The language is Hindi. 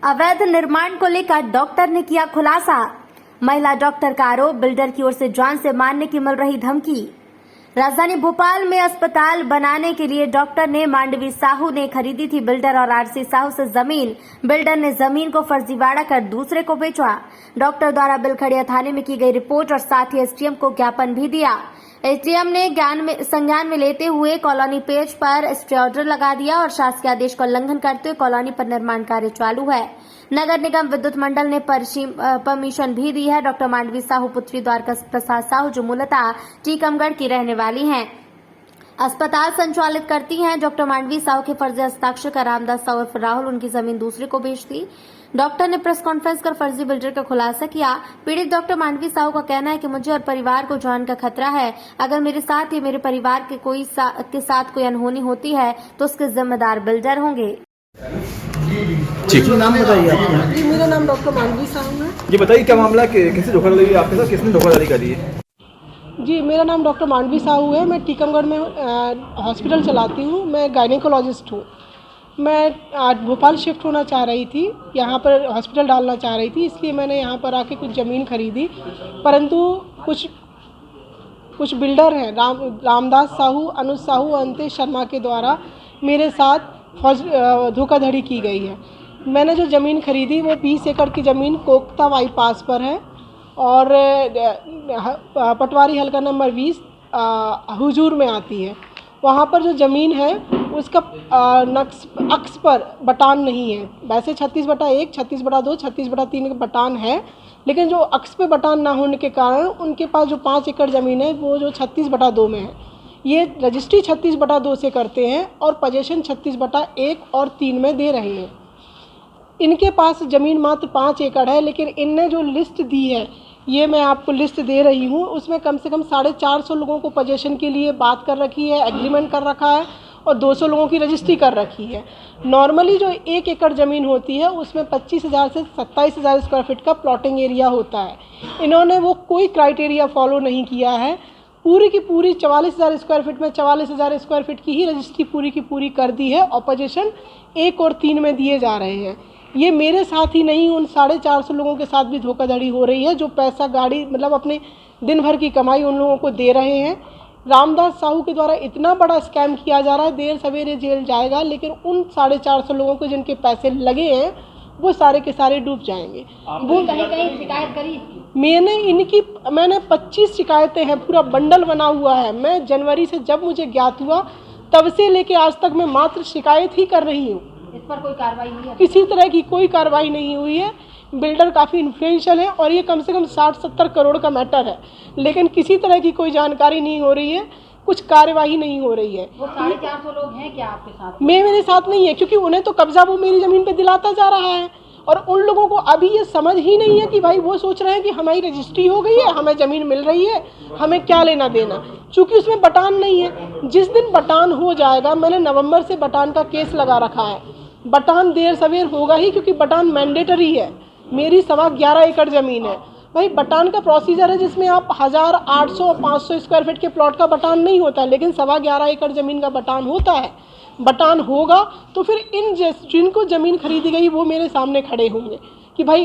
अवैध निर्माण को लेकर डॉक्टर ने किया खुलासा। महिला डॉक्टर का आरोप, बिल्डर की ओर से जान से मारने की मिल रही धमकी। राजधानी भोपाल में अस्पताल बनाने के लिए डॉक्टर ने मांडवी साहू ने खरीदी थी बिल्डर और आरसी साहू से जमीन। बिल्डर ने जमीन को फर्जीवाड़ा कर दूसरे को बेचा। डॉक्टर द्वारा बिलखड़िया थाने में की गई रिपोर्ट और साथ ही एसडीएम को ज्ञापन भी दिया। एसडीएम ने संज्ञान में लेते हुए कॉलोनी पेज पर स्टे ऑर्डर लगा दिया और शासकीय आदेश का उल्लंघन करते हुए कॉलोनी पर निर्माण कार्य चालू है। नगर निगम विद्युत मंडल ने परमिशन भी दी है। डॉक्टर मांडवी साहू पुत्री द्वारका प्रसाद साहू जो मूलतः टीकमगढ़ की रहने वाली हैं, अस्पताल संचालित करती हैं। डॉक्टर मांडवी साहू के फर्जी हस्ताक्षर का रामदास साहू और राहुल उनकी जमीन दूसरे को बेच दी। डॉक्टर ने प्रेस कॉन्फ्रेंस कर फर्जी बिल्डर का खुलासा किया। पीड़ित डॉक्टर मांडवी साहू का कहना है कि मुझे और परिवार को जान का खतरा है। अगर मेरे साथ या मेरे परिवार के साथ कोई अनहोनी होती है तो उसके जिम्मेदार बिल्डर होंगे। जी नाम बताइए आपका। जी मेरा नाम डॉक्टर मांडवी साहू है। ये बताइए क्या मामला है, कैसे धोखाधड़ी हुई आपके साथ, किसने धोखाधड़ी करी है? जी मेरा नाम डॉक्टर मांडवी साहू है। मैं टीकमगढ़ में हॉस्पिटल चलाती हूँ। मैं गायनेकोलॉजिस्ट हूँ। मैं आज भोपाल शिफ्ट होना चाह रही थी, यहाँ पर हॉस्पिटल डालना चाह रही थी, इसलिए मैंने यहाँ पर आके कुछ ज़मीन खरीदी। परंतु कुछ बिल्डर हैं, रामदास साहू, अनुज साहू, अंतेश शर्मा के द्वारा मेरे साथ धोखाधड़ी की गई है। मैंने जो ज़मीन खरीदी वो 20 एकड़ की ज़मीन कोकता बाईपास पर है और पटवारी हल्का नंबर 20 हुजूर में आती है। वहाँ पर जो ज़मीन है उसका अक्स पर बटान नहीं है। वैसे 36/1, 36/2, 36/3 का बटान है, लेकिन जो अक्स पे बटान ना होने के कारण उनके पास जो 5 एकड़ ज़मीन है वो जो 36/2 में है। ये रजिस्ट्री 36/2 से करते हैं और पोजीशन 36/1 और 3 में दे रहे हैं। इनके पास ज़मीन मात्र 5 एकड़ है, लेकिन इनने जो लिस्ट दी है, ये मैं आपको लिस्ट दे रही हूँ, उसमें कम से कम 450 लोगों को पोजीशन के लिए बात कर रखी है, एग्रीमेंट कर रखा है और 200 लोगों की रजिस्ट्री कर रखी है। नॉर्मली जो 1 एकड़ ज़मीन होती है उसमें 25,000 से 27,000 स्क्वायर फीट का प्लॉटिंग एरिया होता है। इन्होंने वो कोई क्राइटेरिया फॉलो नहीं किया है। पूरी की पूरी 44,000 स्क्वायर फीट में 44,000 स्क्वायर फीट की ही रजिस्ट्री पूरी की पूरी कर दी है और पोजीशन 1 और 3 में दिए जा रहे हैं। ये मेरे साथ ही नहीं, उन 450 लोगों के साथ भी धोखाधड़ी हो रही है, जो पैसा गाड़ी मतलब अपने दिन भर की कमाई उन लोगों को दे रहे हैं। रामदास साहू के द्वारा इतना बड़ा स्कैम किया जा रहा है, देर सवेरे जेल जाएगा, लेकिन उन 450 लोगों को जिनके पैसे लगे हैं वो सारे के सारे डूब जाएंगे। वो कहीं शिकायत करी? मैंने 25 शिकायतें हैं, पूरा बंडल बना हुआ है। मैं जनवरी से जब मुझे ज्ञात हुआ तब से लेके आज तक मैं मात्र शिकायत ही कर रही हूँ। इस पर कोई कार्रवाई हुई है? किसी तरह की कोई कार्रवाई नहीं हुई है। बिल्डर काफ़ी इन्फ्लुएंशियल है और ये कम से कम 60-70 करोड़ का मैटर है, लेकिन किसी तरह की कोई जानकारी नहीं हो रही है, कुछ कार्यवाही नहीं हो रही है। वो 450 लोग हैं क्या आपके साथ? मेरे साथ नहीं है, क्योंकि उन्हें तो कब्जा वो मेरी ज़मीन पे दिलाता जा रहा है और उन लोगों को अभी ये समझ ही नहीं है कि भाई वो सोच रहे हैं कि हमारी रजिस्ट्री हो गई है, हमें ज़मीन मिल रही है, हमें क्या लेना देना, क्योंकि उसमें बटान नहीं है। जिस दिन बटान हो जाएगा, मैंने नवंबर से बटान का केस लगा रखा है। बटान देर सवेर होगा ही, क्योंकि बटान मैंडेटरी है। मेरी 11.25 एकड़ ज़मीन है। भाई बटान का प्रोसीजर है जिसमें आप 1000, 800, 500 स्क्वायर फीट के प्लॉट का बटान नहीं होता है, लेकिन 11.25 एकड़ ज़मीन का बटान होता है। बटान होगा तो फिर जिनको ज़मीन खरीदी गई वो मेरे सामने खड़े होंगे कि भाई